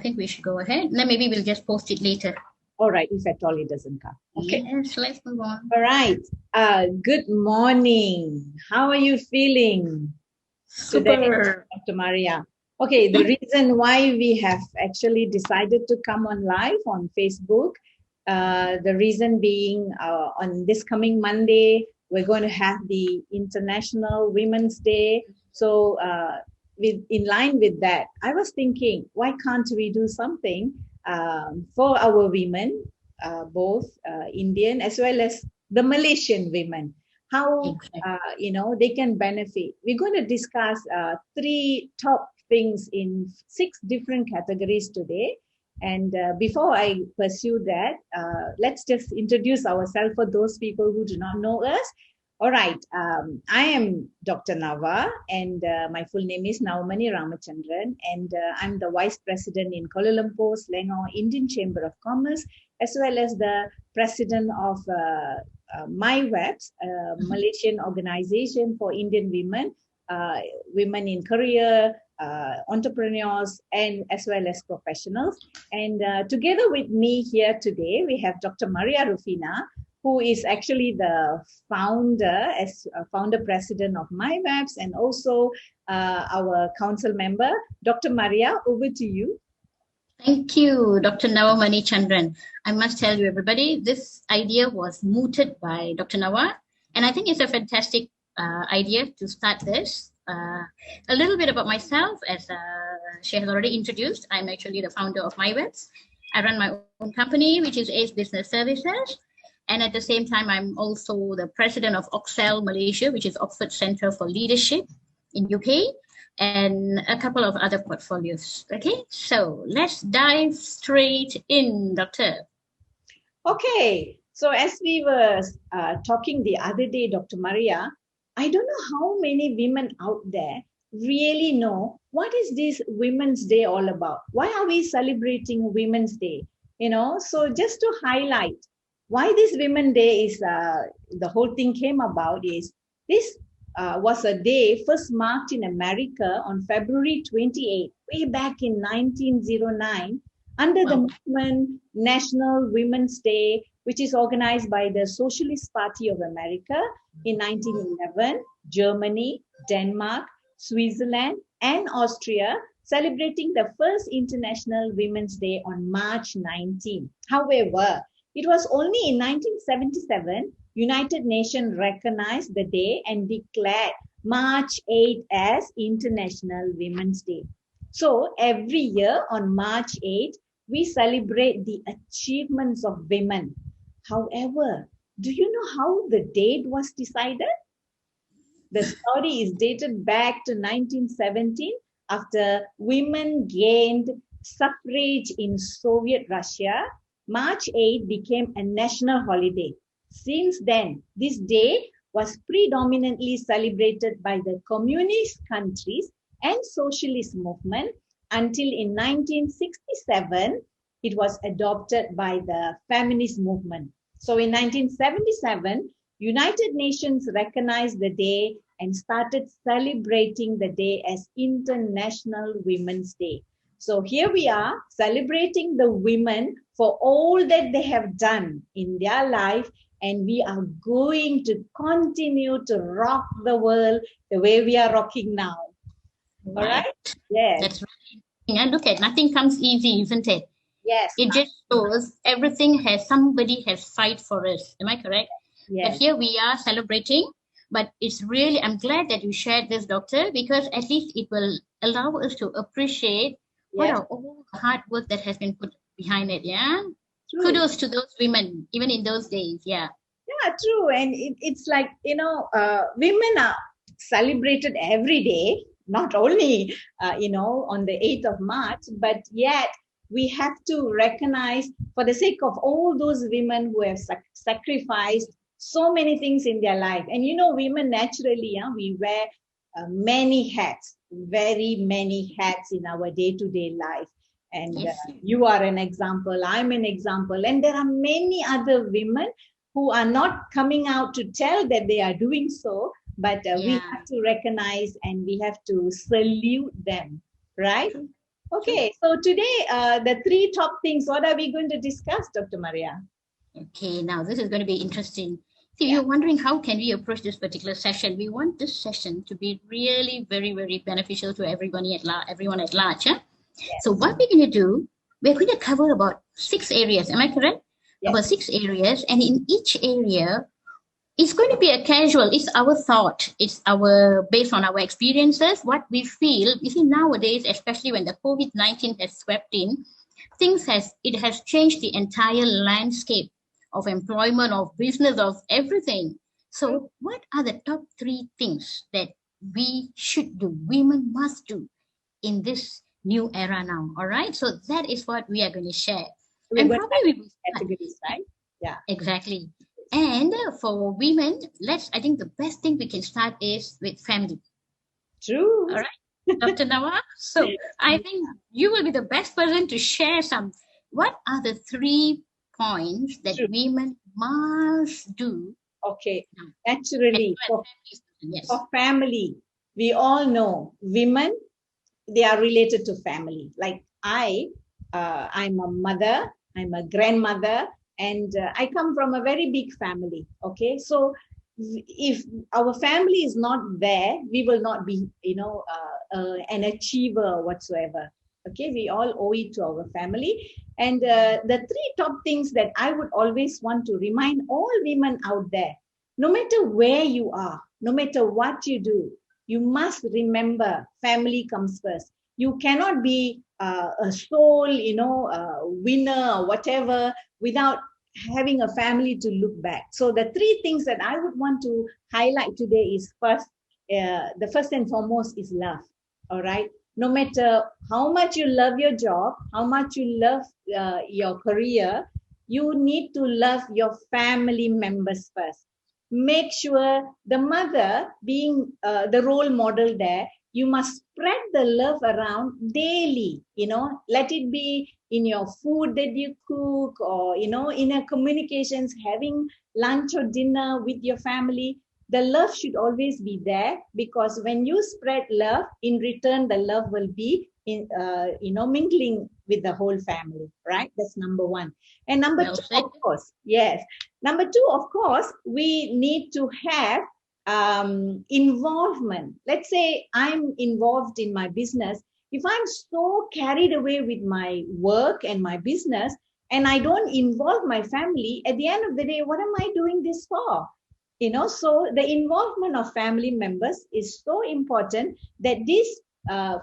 think we should go ahead. Then maybe we'll just post it later. All right, if at all it doesn't come. Okay. Yes, let's move on. All right. Good morning. How are you feeling today, Dr. Maria? Okay, the reason why we have actually decided to come on live on Facebook, the reason being on this coming Monday, we're going to have the International Women's Day. So in line with that, I was thinking, why can't we do something for our women, both Indian as well as the Malaysian women, how they can benefit. We're going to discuss 3 top things in 6 different categories today. And before I pursue that, let's just introduce ourselves for those people who do not know us. All right, I am Dr. Nava, and my full name is Navamani Ramachandran, and I'm the Vice President in Kuala Lumpur, Selangor Indian Chamber of Commerce, as well as the President of MyWebs, Malaysian organization for Indian women, women in career, entrepreneurs, and as well as professionals. And together with me here today, we have Dr. Maria Rufina, who is actually the founder, founder president of MyWebs, and also our council member. Dr. Maria, over to you. Thank you, Dr. Navamani Chandran. I must tell you, everybody, this idea was mooted by Dr. Nawa, and I think it's a fantastic idea to start this. A little bit about myself, as she has already introduced. I'm actually the founder of MyWebs. I run my own company, which is Ace Business Services. And at the same time, I'm also the president of Oxel Malaysia, which is Oxford Centre for Leadership in UK, and a couple of other portfolios. Okay, so let's dive straight in, Doctor. Okay, so as we were talking the other day, Dr. Maria, I don't know how many women out there really know what is this Women's Day all about. Why are we celebrating Women's Day? So just to highlight why this Women's Day is, the whole thing came about is this was a day first marked in America on February 28, way back in 1909, under the movement National Women's Day, which is organized by the Socialist Party of America in 1911, Germany, Denmark, Switzerland, and Austria, celebrating the first International Women's Day on March 19. However, it was only in 1977, United Nations recognized the day and declared March 8 as International Women's Day. So every year on March 8, we celebrate the achievements of women. However, do you know how the date was decided? The story is dated back to 1917 after women gained suffrage in Soviet Russia. March 8 became a national holiday. Since then, this day was predominantly celebrated by the communist countries and socialist movement until in 1967, it was adopted by the feminist movement. So in 1977, United Nations recognized the day and started celebrating the day as International Women's Day. So here we are celebrating the women for all that they have done in their life, and we are going to continue to rock the world the way we are rocking now. All right? Yes. That's right. And look at, nothing comes easy, isn't it? Yes. It just shows somebody has fight for us. Am I correct? Yes. But here we are celebrating. But it's really, I'm glad that you shared this, Doctor, because at least it will allow us to appreciate what are all the hard work that has been put behind it. Yeah. True. Kudos to those women, even in those days. Yeah. Yeah, true. And it's like, women are celebrated every day, not only, on the 8th of March, but yet we have to recognize, for the sake of all those women who have sacrificed so many things in their life. And women naturally, we wear many hats, very many hats in our day-to-day life. And you are an example, I'm an example. And there are many other women who are not coming out to tell that they are doing so, but we have to recognize and we have to salute them, right? Okay, so today, the three top things, what are we going to discuss, Dr. Maria? Okay, now this is going to be interesting. See, Yeah. you're wondering how can we approach this particular session? We want this session to be really very, very beneficial to everybody everyone at large. Yeah? So Yes. what we're going to do, we're going to cover about 6 areas. Am I correct? Yes. About 6 areas, and in each area, it's going to be a casual. It's our thought. It's our based on our experiences, what we feel. You see, nowadays, especially when the COVID-19 has swept in, it has changed the entire landscape of employment, of business, of everything. So what are the top 3 things that we should do, women must do in this new era now? All right, so that is what we are going to share. We're And going to probably we will start. categories, right? Yeah. Exactly. And for women, I think the best thing we can start is with family. True. All right, Dr. Nawa. So I think you will be the best person to share what are the 3 points that True. women must do? Okay, naturally, Yes. for family, we all know women, they are related to family. Like I'm a mother, I'm a grandmother, and I come from a very big family. Okay, so if our family is not there, we will not be, an achiever whatsoever. Okay, we all owe it to our family. And the 3 top things that I would always want to remind all women out there, no matter where you are, no matter what you do, you must remember family comes first. You cannot be a sole, winner or whatever without having a family to look back. So the 3 things that I would want to highlight today is first, the first and foremost is love. All right. No matter how much you love your job, how much you love your career, you need to love your family members first. Make sure the mother being the role model there, you must spread the love around daily, let it be in your food that you cook, or, in a communications, having lunch or dinner with your family. The love should always be there, because when you spread love, in return, the love will be mingling with the whole family, right? That's number 1. And number 2, of course, yes. Number 2, of course, we need to have involvement. Let's say I'm involved in my business. If I'm so carried away with my work and my business, and I don't involve my family, at the end of the day, what am I doing this for? So the involvement of family members is so important, that these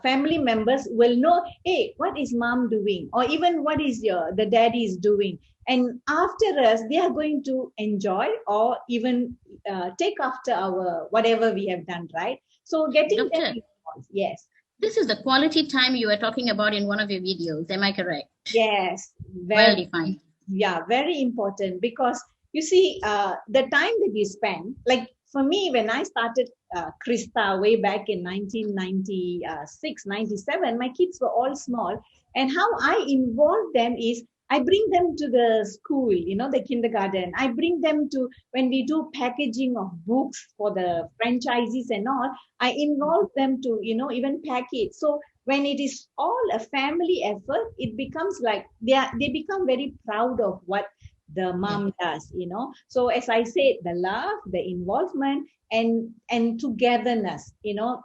family members will know, hey, what is mom doing? Or even what is the daddy is doing? And after us, they are going to enjoy, or even take after our whatever we have done, right? So getting them involved, yes. This is the quality time you were talking about in one of your videos. Am I correct? Yes. Well defined. Yeah, very important, because you see, the time that you spend, like for me, when I started Krista way back in 1996, 97, my kids were all small. And how I involve them is, I bring them to the school, the kindergarten. I bring them to, when we do packaging of books for the franchisees and all, I involve them to, even pack it. So when it is all a family effort, it becomes like they become very proud of what the mom does, So as I said, the love, the involvement, and togetherness,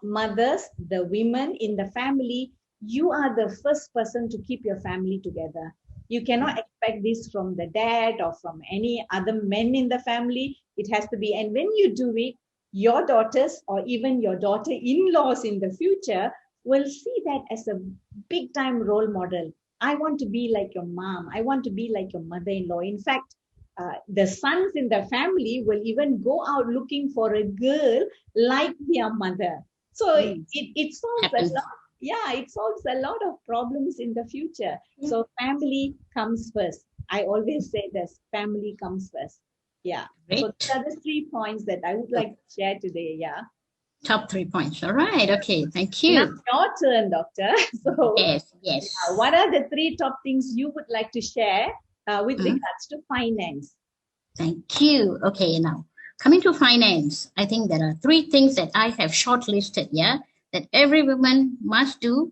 mothers, the women in the family, you are the first person to keep your family together. You cannot expect this from the dad or from any other men in the family. It has to be. And when you do it, your daughters or even your daughter-in-laws in the future will see that as a big time role model. I want to be like your mom. I want to be like your mother-in-law. In fact, the sons in the family will even go out looking for a girl like their mother. So it solves a lot. Yeah, it solves a lot of problems in the future. So family comes first. I always say this, family comes first. Yeah. Great. So these are the 3 points that I would like to share today. Yeah. Top 3 points. All right. Okay. Thank you. Now your turn, doctor. So yes. What are the 3 top things you would like to share with regards to finance? Thank you. Okay. Now, coming to finance, I think there are 3 things that I have shortlisted, that every woman must do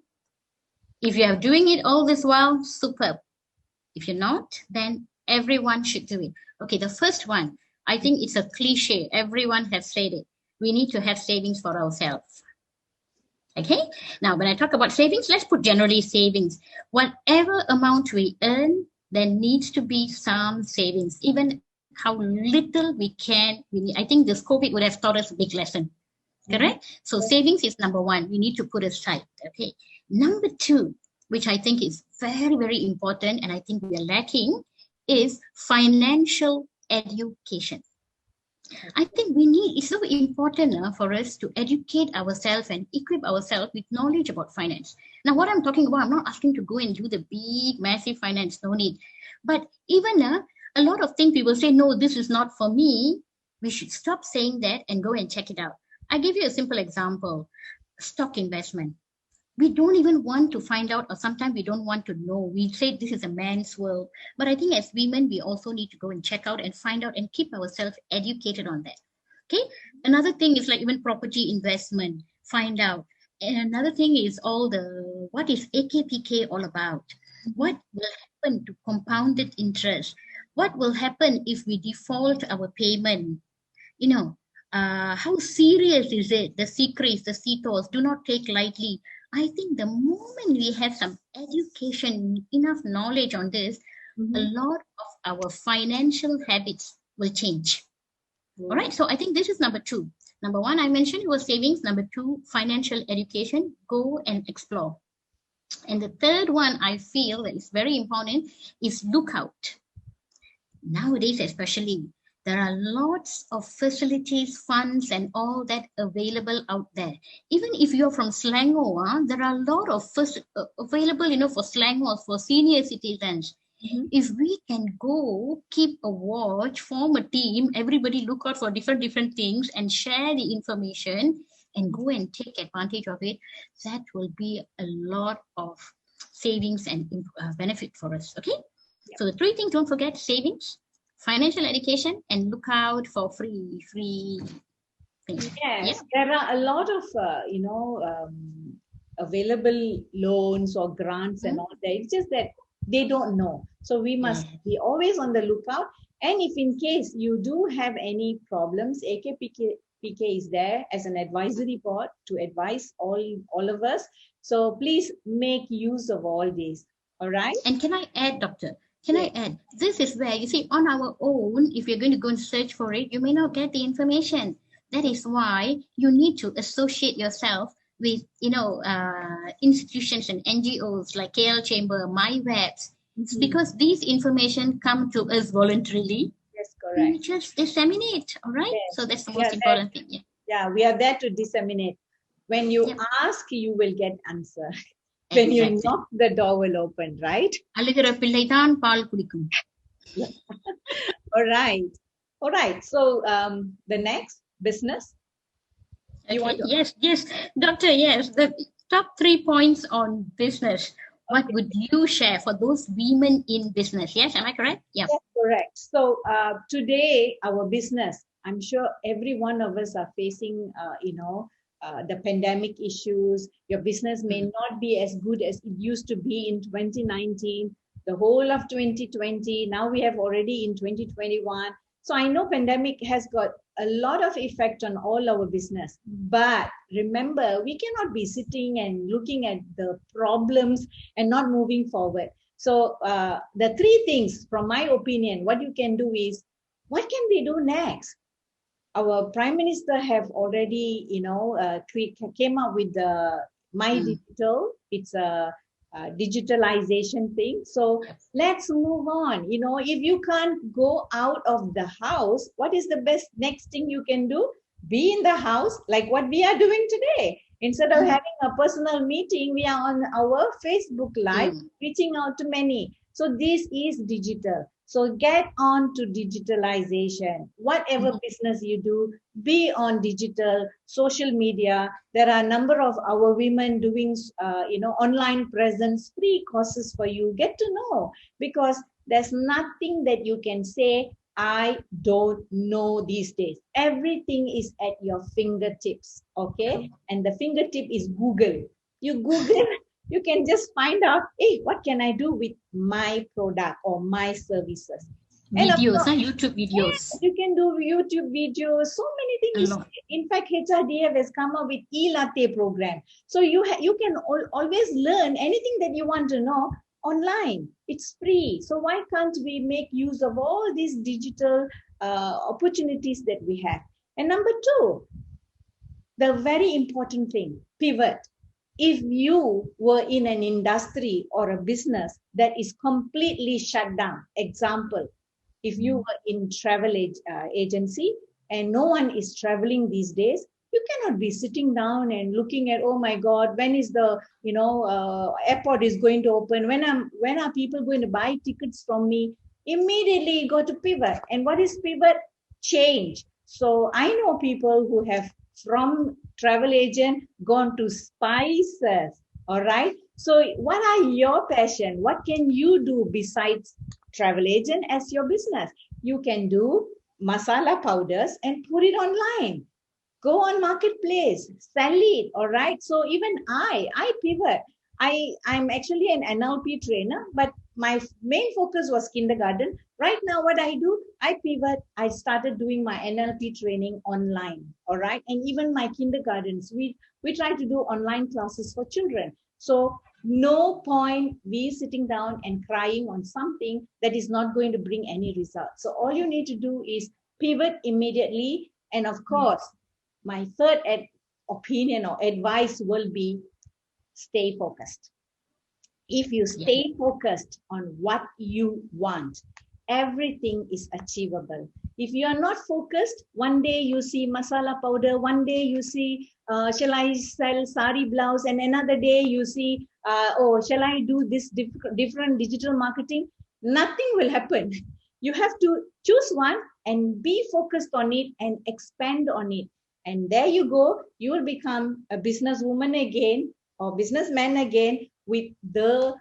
If you are doing it all this while, superb. If you're not, then everyone should do it. Okay, the first one, I think it's a cliche. Everyone has said it. We need to have savings for ourselves. Okay, now when I talk about savings, let's put generally savings. Whatever amount we earn, there needs to be some savings, even how little we can. I think this COVID would have taught us a big lesson. Correct? So savings is number one. We need to put aside. Okay. Number two, which I think is very, very important, and I think we are lacking, is financial education. I think it's so important for us to educate ourselves and equip ourselves with knowledge about finance. Now, what I'm talking about, I'm not asking to go and do the big, massive finance, no need. But even a lot of things people say, no, this is not for me. We should stop saying that and go and check it out. I give you a simple example. Stock investment. We don't even want to find out, or sometimes we don't want to know. We say this is a man's world. But I think as women, we also need to go and check out and find out and keep ourselves educated on that. Okay. Another thing is like even property investment, find out. And another thing is what is AKPK all about? What will happen to compounded interest? What will happen if we default our payment? How serious is it? The secrets, the CETOs, do not take lightly. I think the moment we have some education, enough knowledge on this, a lot of our financial habits will change. All right. So I think this is number two. Number one, I mentioned it was savings. Number two, financial education. Go and explore. And the third one I feel that is very important is look out. Nowadays, especially, there are lots of facilities, funds, and all that available out there. Even if you're from Selangor, there are a lot of available, for Selangor, for senior citizens. If we can go, keep a watch, form a team, everybody look out for different things and share the information and go and take advantage of it, that will be a lot of savings and benefit for us. Okay. Yeah. So the three things, don't forget: savings, financial education, and look out for free things. Yes, there are a lot of available loans or grants and all that. It's just that they don't know. So we must be always on the lookout. And if in case you do have any problems, AKPK is there as an advisory board to advise all of us. So please make use of all these. All right. And can I add, Doctor? Can I add? This is where, you see, on our own, if you're going to go and search for it, you may not get the information. That is why you need to associate yourself with, institutions and NGOs like KL Chamber, MyWebs, because these information come to us voluntarily. Yes, correct. We just disseminate, all right? Yes. So that's the most important thing. Yeah, we are there to disseminate. When you ask, you will get answer. When you knock, the door will open, right? All right. So the next, business. Okay. Yes, Doctor. Yes, the top 3 points on business. What would you share for those women in business? Yes, am I correct? Yeah. Yes, correct. So today, our business, I'm sure every one of us are facing, the pandemic issues. Your business may not be as good as it used to be in 2019, the whole of 2020. Now we have already in 2021. So I know pandemic has got a lot of effect on all our business. But remember, we cannot be sitting and looking at the problems and not moving forward. So the 3 things, from my opinion, what you can do is, what can we do next? Our Prime Minister have already, came up with the My Digital. It's a digitalization thing. So let's move on. If you can't go out of the house, what is the best next thing you can do? Be in the house, like what we are doing today. Instead of having a personal meeting, we are on our Facebook Live, reaching out to many. So this is digital. So get on to digitalization. Whatever business you do, be on digital, social media. There are a number of our women doing, online presence, free courses for you. Get to know, because there's nothing that you can say, I don't know these days. Everything is at your fingertips, okay? And the fingertip is Google. You Google, You can just find out, hey, what can I do with my product or my services? And of Videos, course, YouTube videos. you can do YouTube videos, so many A things. lot. In fact, HRDF has come up with e-latte program. So you can always learn anything that you want to know online. It's free. So why can't we make use of all these digital opportunities that we have? And number two, the very important thing, pivot. If you were in an industry or a business that is completely shut down, example, if you were in travel agency and no one is traveling these days, you cannot be sitting down and looking at, oh my God, when is the airport is going to open? When are people going to buy tickets from me? Immediately you got to pivot. And what is pivot? Change. So I know people who have from travel agent gone to spices. All right. So what are your passion? What can you do besides travel agent as your business? You can do masala powders and put it online. Go on marketplace, sell it. All right. So even I pivot. I'm actually an NLP trainer, but my main focus was kindergarten. Right now, what I do, I pivot. I started doing my NLP training online. All right. And even my kindergartens, we try to do online classes for children. So no point we sitting down and crying on something that is not going to bring any results. So all you need to do is pivot immediately. And of course, my third opinion or advice will be stay focused. If you stay focused on what you want, everything is achievable. If you are not focused, one day you see masala powder, one day you see, shall I sell sari blouse, and another day you see, shall I do this different digital marketing? Nothing will happen. You have to choose one and be focused on it and expand on it. And there you go, you will become a businesswoman again or businessman again with the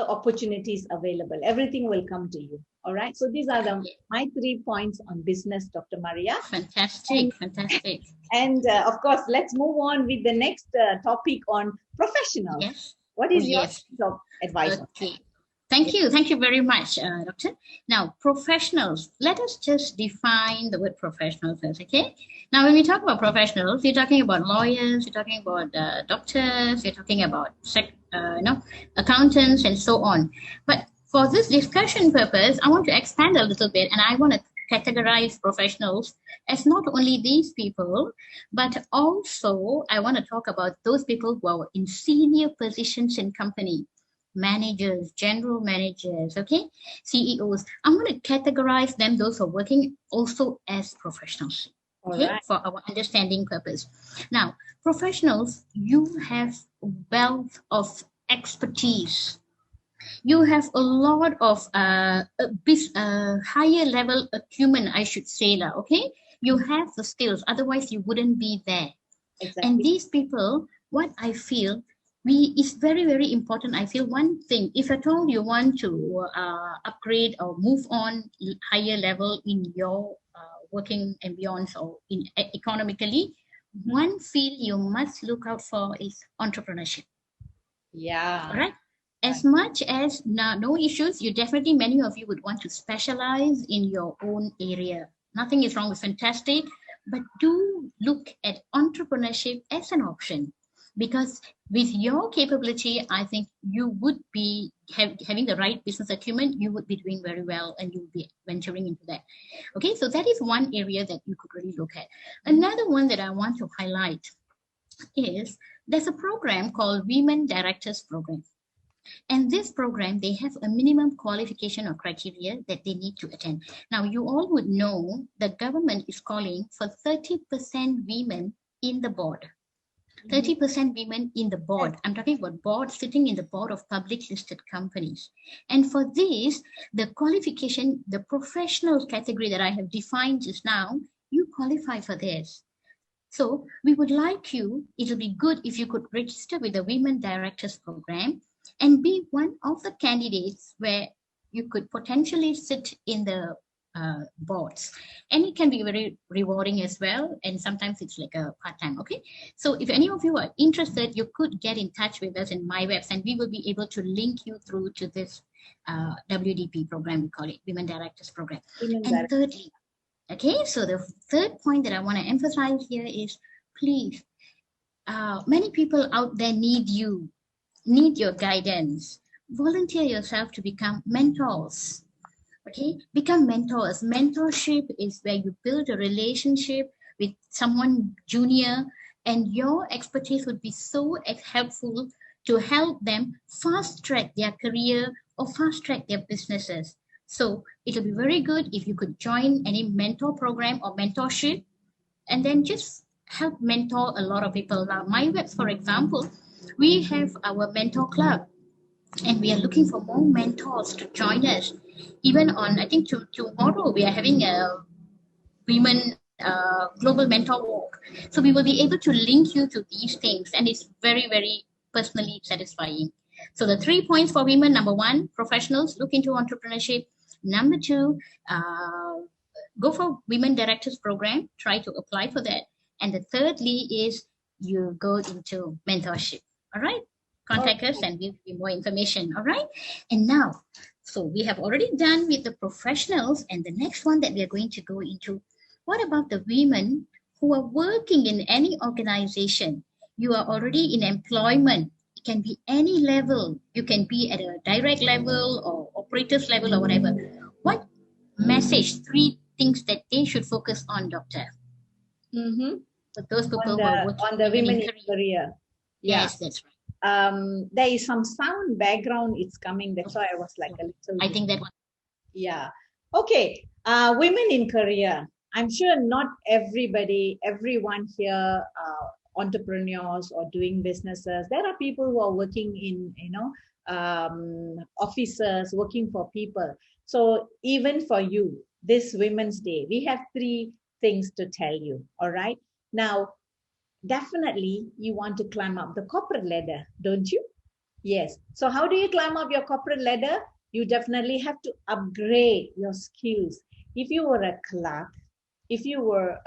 opportunities available. Everything will come to you. All right. So these are my 3 points on business, Dr. Maria. Fantastic. Fantastic. And of course, let's move on with the next topic on professionals. Yes. What is your advice? Okay. Thank you. Thank you very much, Doctor. Now, professionals, let us just define the word professional first, okay? Now, when we talk about professionals, we're talking about lawyers, we're talking about doctors, we're talking about accountants and so on. But for this discussion purpose, I want to expand a little bit and I want to categorize professionals as not only these people, but also I want to talk about those people who are in senior positions in company. Managers, general managers, okay, CEOs. I'm going to categorize them, those who are working also as professionals, okay, for our understanding purpose. Now, professionals, you have wealth of expertise. You have a lot of higher level acumen, I should say, okay? You have the skills, otherwise you wouldn't be there. Exactly. And these people, what I feel, it's very, very important. I feel one thing, if at all you want to upgrade or move on higher level in your working ambience or in economically, one field you must look out for is entrepreneurship. Yeah. All right. As much as no issues, many of you would want to specialize in your own area. Nothing is wrong with fantastic, but do look at entrepreneurship as an option. Because with your capability, I think you would be having the right business acumen, you would be doing very well and you would be venturing into that. Okay, so that is one area that you could really look at. Another one that I want to highlight is there's a program called Women Directors Program. And this program, they have a minimum qualification or criteria that they need to attend. Now, you all would know the government is calling for 30% women in the board. 30% women in the board. I'm talking about board, sitting in the board of public listed companies. And for this, the qualification, the professional category that I have defined just now, you qualify for this. So we would like you, it'll be good if you could register with the Women Directors Program and be one of the candidates where you could potentially sit in the boards, and it can be very rewarding as well, and sometimes it's like a part-time. Okay, so if any of you are interested, you could get in touch with us in my webs, and we will be able to link you through to this WDP program. We call it Women Directors Program. And thirdly, okay, so the third point that I want to emphasize here is, please, many people out there need your guidance. Volunteer yourself to become mentors. Okay, become mentors. Mentorship is where you build a relationship with someone junior, and your expertise would be so helpful to help them fast track their career or fast track their businesses. So it'll be very good if you could join any mentor program or mentorship, and then just help mentor a lot of people. Now, my webs, for example, we have our mentor club, and we are looking for more mentors to join us. Even on, I think tomorrow we are having a women global mentor walk. So we will be able to link you to these things, and it's very, very personally satisfying. So the 3 points for women: number one, professionals look into entrepreneurship. Number two, go for Women Directors Program, try to apply for that. And the thirdly is you go into mentorship. All right, contact us and we'll give you more information. All right, and now, so we have already done with the professionals, and the next one that we are going to go into, what about the women who are working in any organization? You are already in employment. It can be any level. You can be at a direct level or operators level or whatever. What message, 3 things that they should focus on, Doctor? For those people who are working on the women in career. Yeah. Yes, that's right. There is some sound background. It's coming. That's why I was like a little. I think that one. Yeah. Okay. Women in career. I'm sure not everyone here, entrepreneurs or doing businesses. There are people who are working in, offices, working for people. So even for you, this Women's Day, we have 3 things to tell you. All right. Now, definitely you want to climb up the corporate ladder, don't you? Yes. So how do you climb up your corporate ladder? You definitely have to upgrade your skills. If you were a clerk, if you were,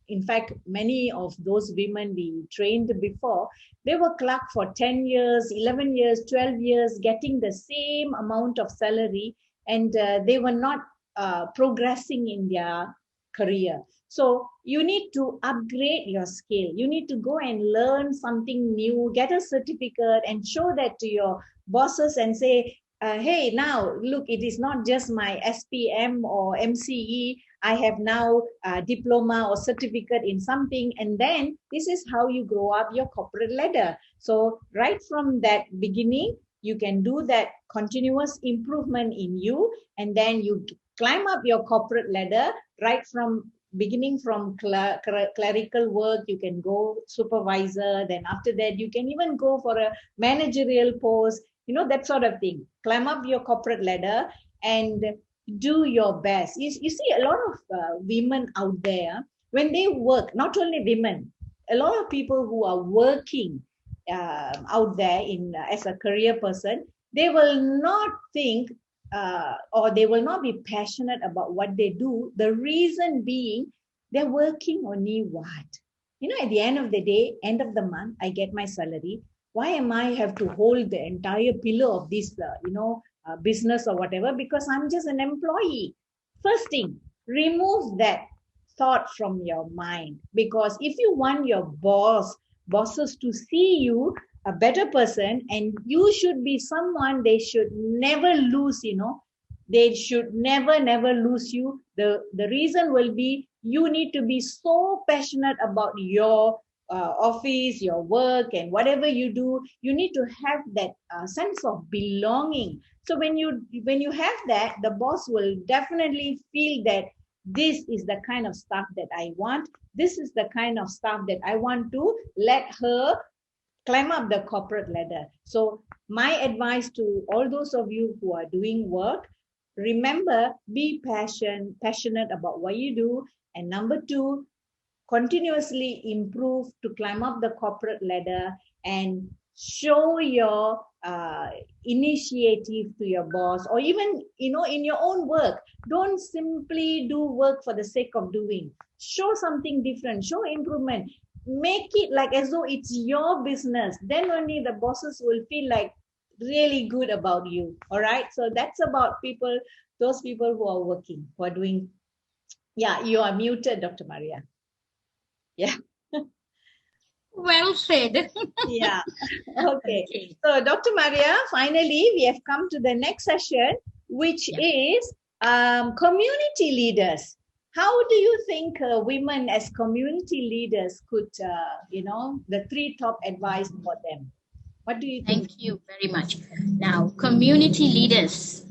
in fact, many of those women we trained before, they were clerk for 10 years, 11 years, 12 years, getting the same amount of salary, and they were not progressing in their career. So you need to upgrade your skill. You need to go and learn something new, get a certificate and show that to your bosses and say, hey, now look, it is not just my SPM or MCE. I have now a diploma or certificate in something. And then this is how you grow up your corporate ladder. So right from that beginning, you can do that continuous improvement in you. And then you climb up your corporate ladder right from beginning from clerical work. You can go supervisor. Then after that, you can even go for a managerial post, that sort of thing. Climb up your corporate ladder and do your best. You see a lot of women out there, when they work, not only women, a lot of people who are working out there as a career person, they will not think or they will not be passionate about what they do. The reason being, they're working only what? At the end of the day, end of the month, I get my salary. Why am I have to hold the entire pillar of this, business or whatever? Because I'm just an employee. First thing, remove that thought from your mind. Because if you want your bosses to see you a better person, and you should be someone they should never lose, they should never lose you. The reason will be, you need to be so passionate about your office, your work, and whatever you do. You need to have that sense of belonging. So when you have that, the boss will definitely feel that this is the kind of stuff that I want. This is the kind of stuff that I want to let her climb up the corporate ladder. So my advice to all those of you who are doing work, remember, be passionate about what you do. And number 2, continuously improve to climb up the corporate ladder and show your initiative to your boss, or even in your own work. Don't simply do work for the sake of doing. Show something different, show improvement, make it like as though it's your business. Then only the bosses will feel like really good about you. All right, so that's about people, those people who are working, who are doing. Yeah, you are muted, Dr. Maria. Yeah. Well said. Yeah. Okay. Okay. So, Dr. Maria, finally, we have come to the next session, which Yeah. is community leaders. How do you think women as community leaders could, the 3 top advice for them? What do you think? Thank you very much. Now, community leaders.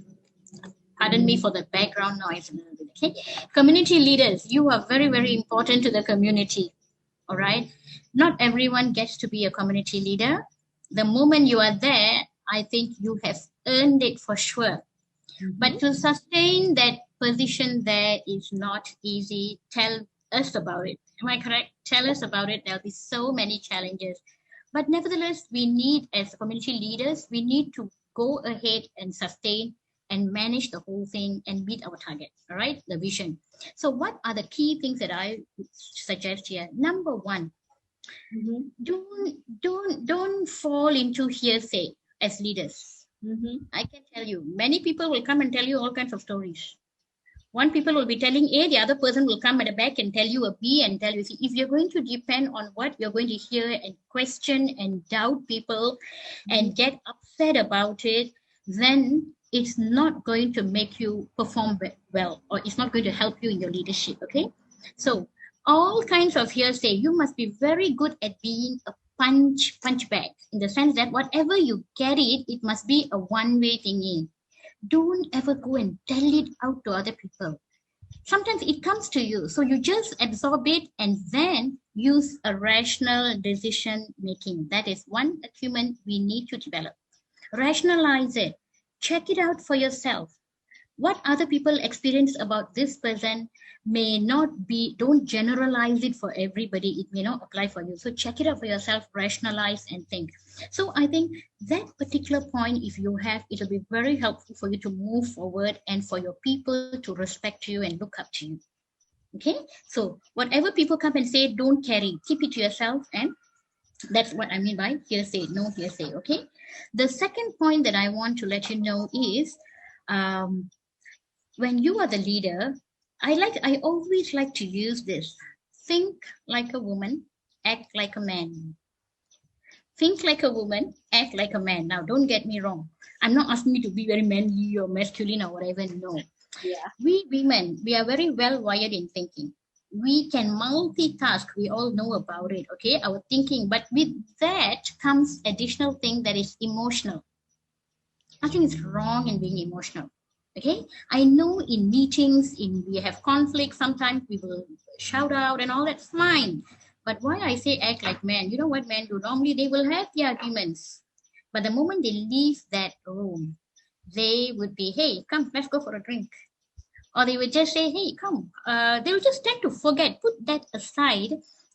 Pardon me for the background noise. Okay. Community leaders, you are very, very important to the community. All right. Not everyone gets to be a community leader. The moment you are there, I think you have earned it for sure. But to sustain that position there is not easy. Tell us about it. Am I correct? Tell us about it. There'll be so many challenges. But nevertheless, we need, as community leaders, we need to go ahead and sustain and manage the whole thing and meet our target. All right, the vision. So what are the key things that I would suggest here? Number one, don't fall into hearsay as leaders. I can tell you, many people will come and tell you all kinds of stories. One people will be telling A, the other person will come at the back and tell you a B and tell you, see, if you're going to depend on what you're going to hear and question and doubt people and get upset about it, then it's not going to make you perform well, or it's not going to help you in your leadership, okay? So all kinds of hearsay, you must be very good at being a punch bag, in the sense that whatever you get it must be a one-way thingy. Don't ever go and tell it out to other people. Sometimes it comes to you, so you just absorb it and then use a rational decision making. That is one acumen we need to develop. Rationalize it. Check it out for yourself. What other people experience about this person may not be, don't generalize it for everybody. It may not apply for you. So check it out for yourself, rationalize and think. So I think that particular point, if you have, it'll be very helpful for you to move forward and for your people to respect you and look up to you. Okay, so whatever people come and say, don't carry, keep it to yourself, and that's what I mean by hearsay, no hearsay. Okay, the second point that I want to let you know is when you are the leader, I always like to use this: think like a woman, act like a man. Think like a woman, act like a man. Now, don't get me wrong. I'm not asking you to be very manly or masculine or whatever. No. Yeah. We women, we are very well wired in thinking. We can multitask. We all know about it, okay? Our thinking. But with that comes additional thing that is emotional. Nothing is wrong in being emotional. Okay, I know in meetings, we have conflicts, sometimes we will shout out and all, that's fine. But why I say act like men, you know what men do? Normally they will have their arguments. But the moment they leave that room, they would be, hey, come, let's go for a drink. Or they would just say, hey, come. They will just tend to forget, put that aside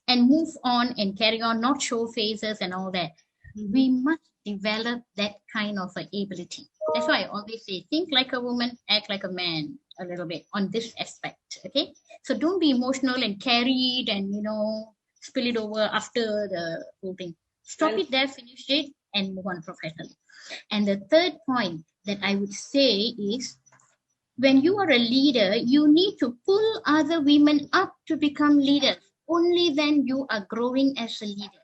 and move on and carry on, not show faces and all that. We must develop that kind of ability. That's why I always say, think like a woman, act like a man a little bit on this aspect, okay? So don't be emotional and carry it and, spill it over after the whole thing. Stop it there, finish it, and move on professionally. And the third point that I would say is, when you are a leader, you need to pull other women up to become leaders. Only then you are growing as a leader.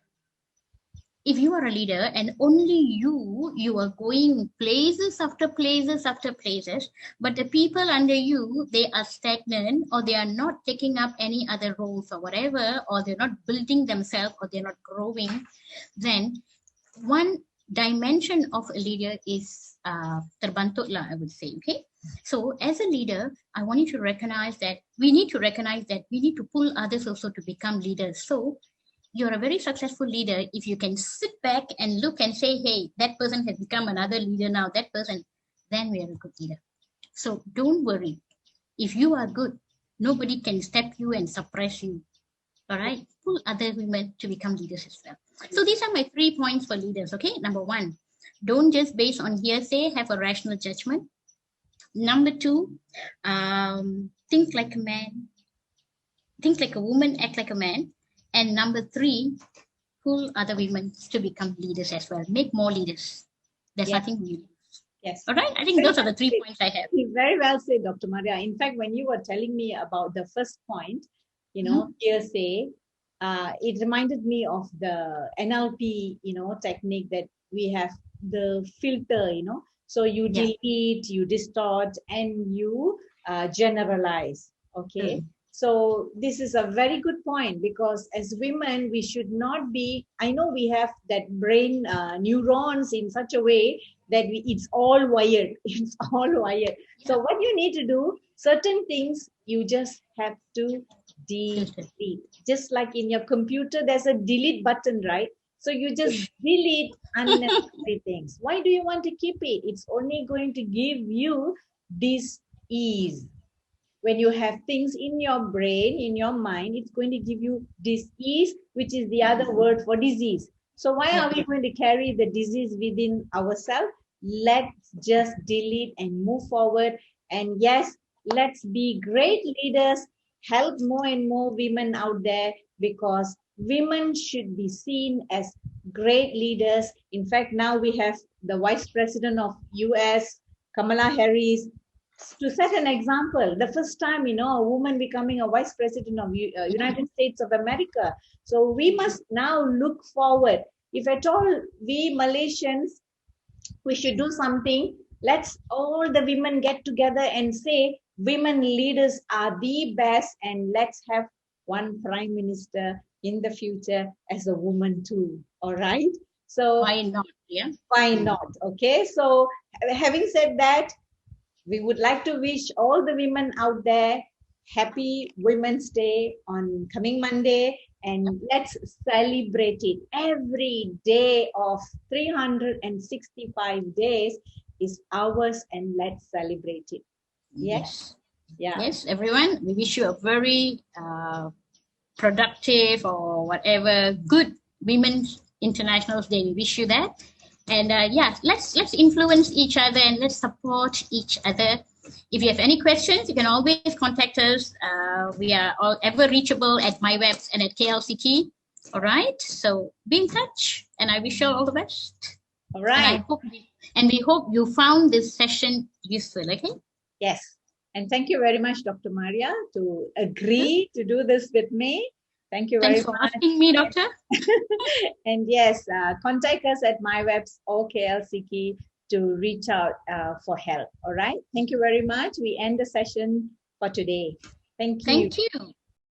If you are a leader and only you are going places after places after places, but the people under you, they are stagnant, or they are not taking up any other roles or whatever, or they're not building themselves, or they're not growing, then one dimension of a leader is terbantuk lah, I would say, okay? So as a leader, I want you to recognize that we need to pull others also to become leaders. So you're a very successful leader if you can sit back and look and say, hey, that person has become another leader now, that person, then we are a good leader. So don't worry. If you are good, nobody can step you and suppress you. All right? Pull other women to become leaders as well. So these are my 3 points for leaders, okay? Number one, Don't just base on hearsay, have a rational judgment. Number two, think like a man, think like a woman, act like a man. And number three, pull other women to become leaders as well. Make more leaders. There's Yeah. nothing new. Yes. All right. I think those are the 3 points I have. Very well said, Dr. Maria. In fact, when you were telling me about the first point, hearsay, it reminded me of the NLP, technique that we have, the filter, So you delete, you distort, and you generalize. Okay. So this is a very good point, because as women, we should not be, I know we have that brain neurons in such a way that it's all wired. It's all wired. So what you need to do, certain things you just have to delete. Just like in your computer, there's a delete button, right? So you just delete unnecessary things. Why do you want to keep it? It's only going to give you this ease. When you have things in your brain, in your mind, it's going to give you disease, which is the other word for disease. So why are we going to carry the disease within ourselves? Let's just delete and move forward. And yes, let's be great leaders, help more and more women out there, because women should be seen as great leaders. In fact, now we have the Vice President of US, Kamala Harris, to set an example. The first time, a woman becoming a Vice President of United States of America. So we must now look forward. If at all we Malaysians, we should do something, let's all the women get together and say, women leaders are the best, and let's have one Prime Minister in the future as a woman too. All right. So why not? Yeah. Why not? Okay. So having said that, we would like to wish all the women out there happy Women's Day on coming Monday, and let's celebrate it. Every day of 365 days is ours, and let's celebrate it. Yes. Yeah. Yes, everyone. We wish you a very productive or whatever good Women's International Day. We wish you that. And let's influence each other and let's support each other. If you have any questions, you can always contact us. We are all ever reachable at MyWebs and at KLCT. All right. So be in touch, and I wish you all the best. All right. And we hope you found this session useful. Okay. Yes. And thank you very much, Dr. Maria, to agree to do this with me. Thank you very much. Thanks for asking me, Doctor. And yes, contact us at MyWebs or KLCT to reach out for help. All right. Thank you very much. We end the session for today. Thank you. Thank you.